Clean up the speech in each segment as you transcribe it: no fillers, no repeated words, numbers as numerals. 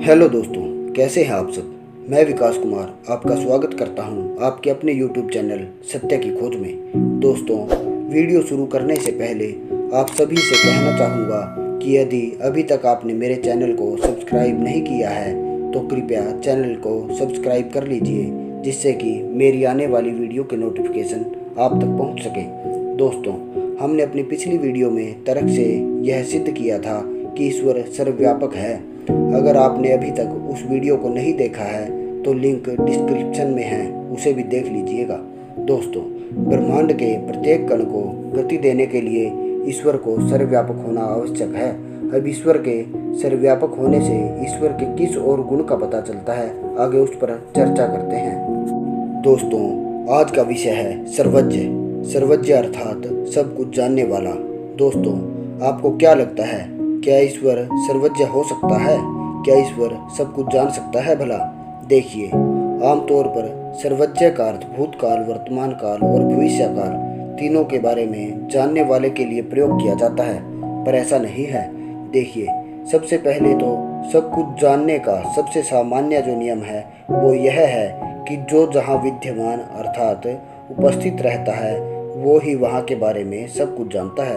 Hello दोस्तों, कैसे हैं आप सब। मैं विकास कुमार आपका स्वागत करता हूं आपके अपने YouTube चैनल सत्य की खोज में। दोस्तों, वीडियो शुरू करने से पहले आप सभी से कहना चाहूँगा कि यदि अभी तक आपने मेरे चैनल को सब्सक्राइब नहीं किया है तो कृपया चैनल को सब्सक्राइब कर लीजिए, जिससे कि मेरी आने वाली वीडियो के नोटिफिकेशन आप तक पहुँच सके। दोस्तों, हमने अपनी पिछली वीडियो में तर्क से यह सिद्ध किया था कि ईश्वर सर्वव्यापक है। अगर आपने अभी तक उस वीडियो को नहीं देखा है तो लिंक डिस्क्रिप्शन में है, उसे भी देख लीजिएगा। दोस्तों, ब्रह्मांड के प्रत्येक कण को गति देने के लिए ईश्वर को सर्वव्यापक होना आवश्यक है। अब ईश्वर के सर्वव्यापक होने से ईश्वर के किस और गुण का पता चलता है, आगे उस पर चर्चा करते हैं। दोस्तों, आज का विषय है सर्वज्ञ। सर्वज्ञ अर्थात सब कुछ जानने वाला। दोस्तों, आपको क्या लगता है, क्या ईश्वर सर्वज्ञ हो सकता है? क्या ईश्वर सब कुछ जान सकता है भला? देखिए, आमतौर पर सर्वज्ञ का अर्थ भूतकाल, वर्तमान काल और भविष्य काल तीनों के बारे में जानने वाले के लिए प्रयोग किया जाता है, पर ऐसा नहीं है। देखिए, सबसे पहले तो सब कुछ जानने का सबसे सामान्य जो नियम है वो यह है कि जो जहाँ विद्यमान अर्थात उपस्थित रहता है वो ही वहाँ के बारे में सब कुछ जानता है।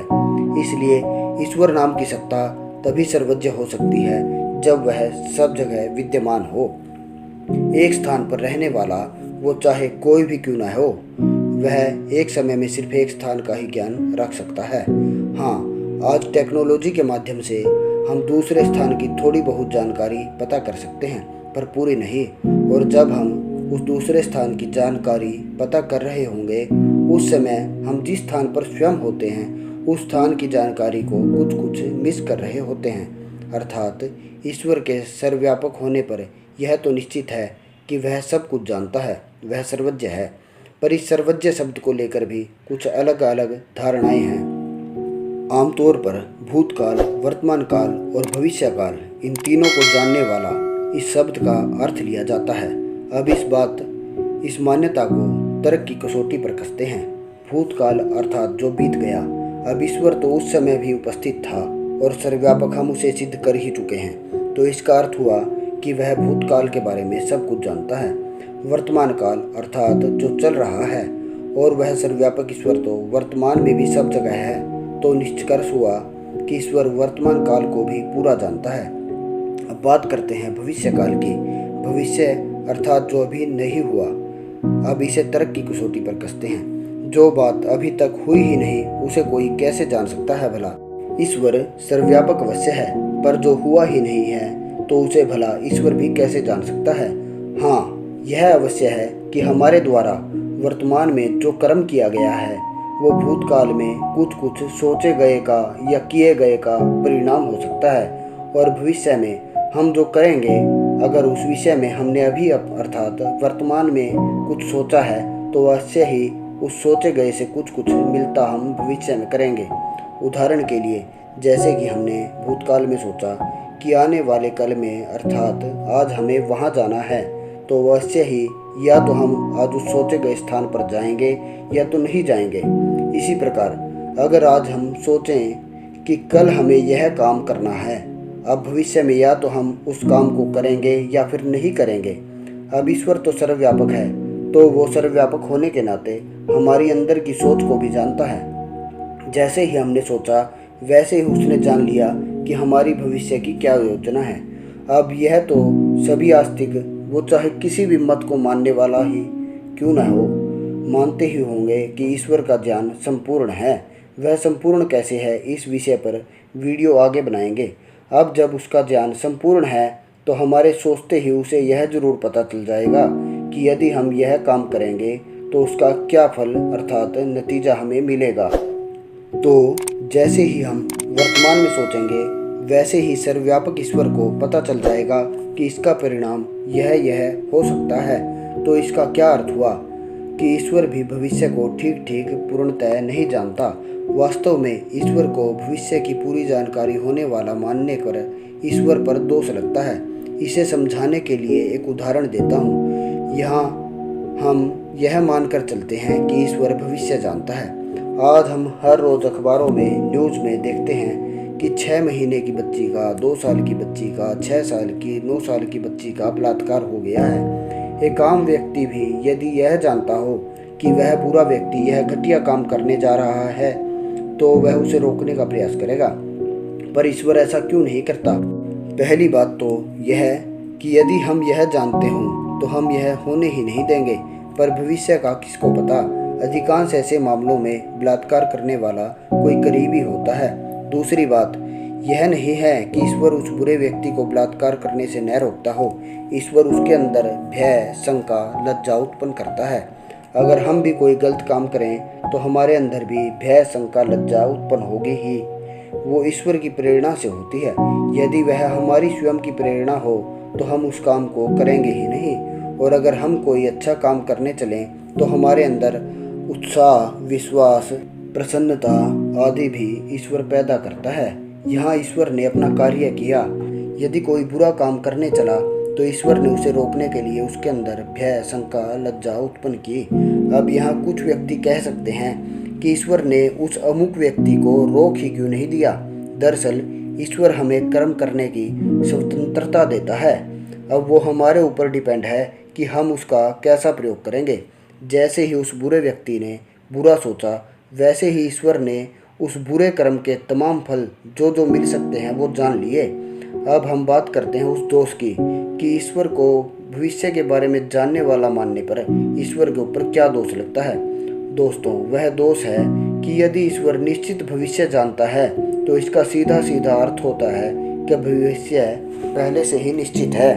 इसलिए ईश्वर नाम की सत्ता तभी सर्वज्ञ हो सकती है जब वह सब जगह विद्यमान हो। एक स्थान पर रहने वाला, वो चाहे कोई भी क्यों ना हो, वह एक समय में सिर्फ एक स्थान का ही ज्ञान रख सकता है। हाँ, आज टेक्नोलॉजी के माध्यम से हम दूसरे स्थान की थोड़ी बहुत जानकारी पता कर सकते हैं, पर पूरी नहीं। और जब हम उस दूसरे स्थान की जानकारी पता कर रहे होंगे, उस समय हम जिस स्थान पर स्वयं होते हैं उस स्थान की जानकारी को कुछ कुछ मिस कर रहे होते हैं। अर्थात ईश्वर के सर्वव्यापक होने पर यह तो निश्चित है कि वह सब कुछ जानता है, वह सर्वज्ञ है। पर इस सर्वज्ञ शब्द को लेकर भी कुछ अलग अलग धारणाएं हैं। आमतौर पर भूतकाल, वर्तमान काल और भविष्य काल, इन तीनों को जानने वाला इस शब्द का अर्थ लिया जाता है। अब इस मान्यता को तर्क की कसौटी पर कसते हैं। भूतकाल अर्थात जो बीत गया। अब ईश्वर तो उस समय भी उपस्थित था और सर्वव्यापक हम उसे सिद्ध कर ही चुके हैं, तो इसका अर्थ हुआ कि वह भूतकाल के बारे में सब कुछ जानता है। वर्तमान काल अर्थात जो चल रहा है, और वह सर्वव्यापक ईश्वर तो वर्तमान में भी सब जगह है, तो निष्कर्ष हुआ कि ईश्वर वर्तमान काल को भी पूरा जानता है। अब बात करते हैं भविष्य काल की। भविष्य अर्थात जो अभी नहीं हुआ। अब इसे तर्क की कसौटी पर कसते हैं। जो बात अभी तक हुई ही नहीं उसे कोई कैसे जान सकता है भला? ईश्वर सर्वव्यापक अवश्य है, पर जो हुआ ही नहीं है तो उसे भला ईश्वर भी कैसे जान सकता है? हाँ, यह अवश्य है कि हमारे द्वारा वर्तमान में जो कर्म किया गया है वो भूतकाल में कुछ कुछ सोचे गए का या किए गए का परिणाम हो सकता है, और भविष्य में हम जो करेंगे, अगर उस विषय में हमने अभी अर्थात वर्तमान में कुछ सोचा है तो अवश्य ही उस सोचे गए से कुछ कुछ मिलता हम भविष्य में करेंगे। उदाहरण के लिए, जैसे कि हमने भूतकाल में सोचा कि आने वाले कल में अर्थात आज हमें वहाँ जाना है, तो अवश्य ही या तो हम आज उस सोचे गए स्थान पर जाएंगे या तो नहीं जाएंगे। इसी प्रकार अगर आज हम सोचें कि कल हमें यह काम करना है, अब भविष्य में या तो हम उस काम को करेंगे या फिर नहीं करेंगे। अब ईश्वर तो सर्वव्यापक है, तो वो सर्वव्यापक होने के नाते हमारी अंदर की सोच को भी जानता है। जैसे ही हमने सोचा वैसे ही उसने जान लिया कि हमारी भविष्य की क्या योजना है। अब यह तो सभी आस्तिक, वो चाहे किसी भी मत को मानने वाला ही क्यों न हो, मानते ही होंगे कि ईश्वर का ज्ञान संपूर्ण है। वह संपूर्ण कैसे है, इस विषय पर वीडियो आगे बनाएंगे। अब जब उसका ज्ञान संपूर्ण है तो हमारे सोचते ही उसे यह जरूर पता चल जाएगा कि यदि हम यह काम करेंगे तो उसका क्या फल अर्थात नतीजा हमें मिलेगा। तो जैसे ही हम वर्तमान में सोचेंगे वैसे ही सर्वव्यापक ईश्वर को पता चल जाएगा कि इसका परिणाम यह हो सकता है। तो इसका क्या अर्थ हुआ कि ईश्वर भी भविष्य को ठीक ठीक पूर्णतः नहीं जानता। वास्तव में ईश्वर को भविष्य की पूरी जानकारी होने वाला मानने पर ईश्वर पर दोष लगता है। इसे समझाने के लिए एक उदाहरण देता हूँ। यहाँ हम यह मानकर चलते हैं कि ईश्वर भविष्य जानता है। आज हम हर रोज़ अखबारों में, न्यूज़ में देखते हैं कि 6 महीने की बच्ची का, 2 साल की बच्ची का, 6 साल की, 9 साल की बच्ची का बलात्कार हो गया है। एक आम व्यक्ति भी यदि यह जानता हो कि वह बुरा व्यक्ति यह घटिया काम करने जा रहा है तो वह उसे रोकने का प्रयास करेगा, पर ईश्वर ऐसा क्यों नहीं करता? पहली बात तो यह कि यदि हम यह जानते हों तो हम यह होने ही नहीं देंगे, पर भविष्य का किसको पता। अधिकांश ऐसे मामलों में बलात्कार करने वाला कोई करीबी होता है। दूसरी बात यह नहीं है कि ईश्वर उस बुरे व्यक्ति को बलात्कार करने से न रोकता हो। ईश्वर उसके अंदर भय, शंका, लज्जा उत्पन्न करता है। अगर हम भी कोई गलत काम करें तो हमारे अंदर भी भय, शंका, लज्जा उत्पन्न होगी ही। वो ईश्वर की प्रेरणा से होती है। यदि वह हमारी स्वयं की प्रेरणा हो तो हम उस काम को करेंगे ही नहीं। और अगर हम कोई अच्छा काम करने चलें तो हमारे अंदर उत्साह, विश्वास, प्रसन्नता आदि भी ईश्वर पैदा करता है। यहाँ ईश्वर ने अपना कार्य किया। यदि कोई बुरा काम करने चला तो ईश्वर ने उसे रोकने के लिए उसके अंदर भय, शंका, लज्जा उत्पन्न की। अब यहाँ कुछ व्यक्ति कह सकते हैं कि ईश्वर ने उस अमुक व्यक्ति को रोक ही क्यों नहीं दिया। दरअसल ईश्वर हमें कर्म करने की स्वतंत्रता देता है। अब वो हमारे ऊपर डिपेंड है कि हम उसका कैसा प्रयोग करेंगे। जैसे ही उस बुरे व्यक्ति ने बुरा सोचा, वैसे ही ईश्वर ने उस बुरे कर्म के तमाम फल जो जो मिल सकते हैं वो जान लिए। अब हम बात करते हैं उस दोष की कि ईश्वर को भविष्य के बारे में जानने वाला मानने पर ईश्वर के ऊपर क्या दोष लगता है। दोस्तों, वह दोष है कि यदि ईश्वर निश्चित भविष्य जानता है तो इसका सीधा सीधा अर्थ होता है कि भविष्य पहले से ही निश्चित है।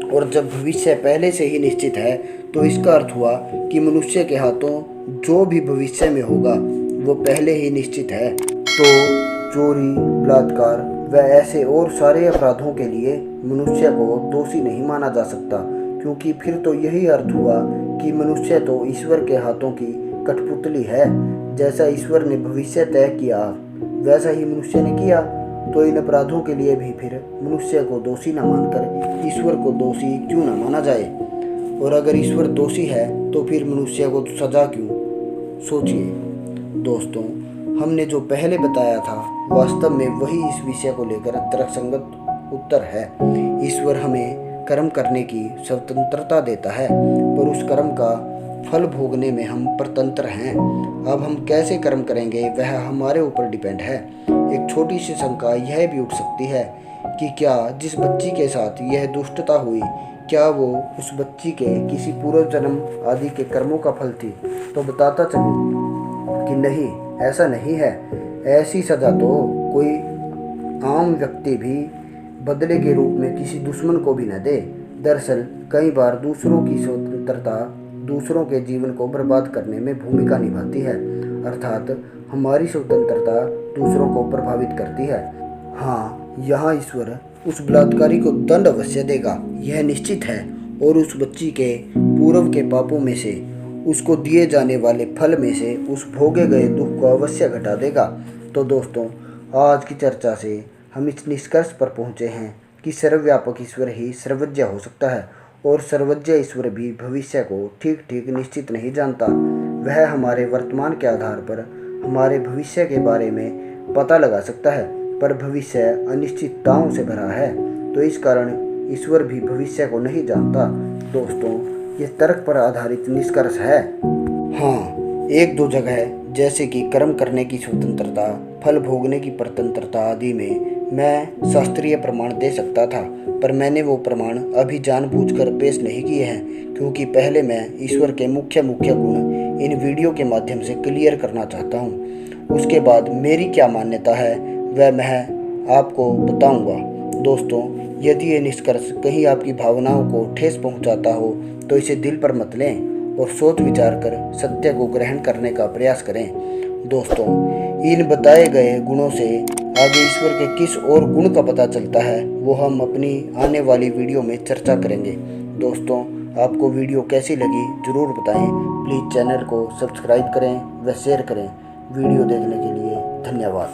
और जब भविष्य पहले से ही निश्चित है तो इसका अर्थ हुआ कि मनुष्य के हाथों जो भी भविष्य में होगा वो पहले ही निश्चित है। तो चोरी, बलात्कार व ऐसे और सारे अपराधों के लिए मनुष्य को दोषी नहीं माना जा सकता, क्योंकि फिर तो यही अर्थ हुआ कि मनुष्य तो ईश्वर के हाथों की कठपुतली है। जैसा ईश्वर ने भविष्य तय किया वैसा ही मनुष्य ने किया। तो इन अपराधों के लिए भी फिर मनुष्य को दोषी न मानकर ईश्वर को दोषी क्यों न माना जाए। और अगर ईश्वर दोषी है तो फिर मनुष्य को सजा क्यों? सोचिए दोस्तों, हमने जो पहले बताया था वास्तव में वही इस विषय को लेकर तर्कसंगत उत्तर है। ईश्वर हमें कर्म करने की स्वतंत्रता देता है, पर उस कर्म का फल भोगने में हम परतंत्र हैं। अब हम कैसे कर्म करेंगे वह हमारे ऊपर डिपेंड है। एक छोटी सी शंका यह भी उठ सकती है कि क्या जिस बच्ची के साथ यह दुष्टता हुई, क्या वो उस बच्ची के किसी पूर्व जन्म आदि के कर्मों का फल थी? तो बताता चलूं कि नहीं, ऐसा नहीं है। ऐसी सजा तो कोई आम व्यक्ति भी बदले के रूप में किसी दुश्मन को भी न दे। दरअसल कई बार दूसरों की स्वतंत्रता दूसरों के जीवन को बर्बाद करने में भूमिका निभाती है, अर्थात हमारी स्वतंत्रता दूसरों को प्रभावित करती है। हाँ, यहाँ ईश्वर उस बलात्कारी को दंड अवश्य देगा, यह निश्चित है, और उस बच्ची के पूर्व के पापों में से, उसको दिए जाने वाले फल में से उस भोगे गए दुख को अवश्य घटा देगा। तो दोस्तों, आज की चर्चा से हम इस निष्कर्ष पर पहुँचे हैं कि सर्वव्यापक ईश्वर ही सर्वज्ञ हो सकता है, और सर्वज्ञ ईश्वर भी भविष्य को ठीक ठीक निश्चित नहीं जानता। वह हमारे वर्तमान के आधार पर हमारे भविष्य के बारे में पता लगा सकता है, पर भविष्य अनिश्चितताओं से भरा है, तो इस कारण ईश्वर भी भविष्य को नहीं जानता। दोस्तों, ये तर्क पर आधारित निष्कर्ष है। हाँ, एक दो जगह जैसे कि कर्म करने की स्वतंत्रता, फल भोगने की परतंत्रता आदि में मैं शास्त्रीय प्रमाण दे सकता था, पर मैंने वो प्रमाण अभी जानबूझकर पेश नहीं किए हैं, क्योंकि पहले मैं ईश्वर के मुख्य गुण इन वीडियो के माध्यम से क्लियर करना चाहता हूँ। उसके बाद मेरी क्या मान्यता है वह मैं आपको बताऊँगा। दोस्तों, यदि ये निष्कर्ष कहीं आपकी भावनाओं को ठेस पहुँचाता हो तो इसे दिल पर मत लें और सोच विचार कर सत्य को ग्रहण करने का प्रयास करें। दोस्तों, इन बताए गए गुणों से आगे ईश्वर के किस और गुण का पता चलता है वो हम अपनी आने वाली वीडियो में चर्चा करेंगे। दोस्तों, आपको वीडियो कैसी लगी ज़रूर बताएं। प्लीज़ चैनल को सब्सक्राइब करें व शेयर करें। वीडियो देखने के लिए धन्यवाद।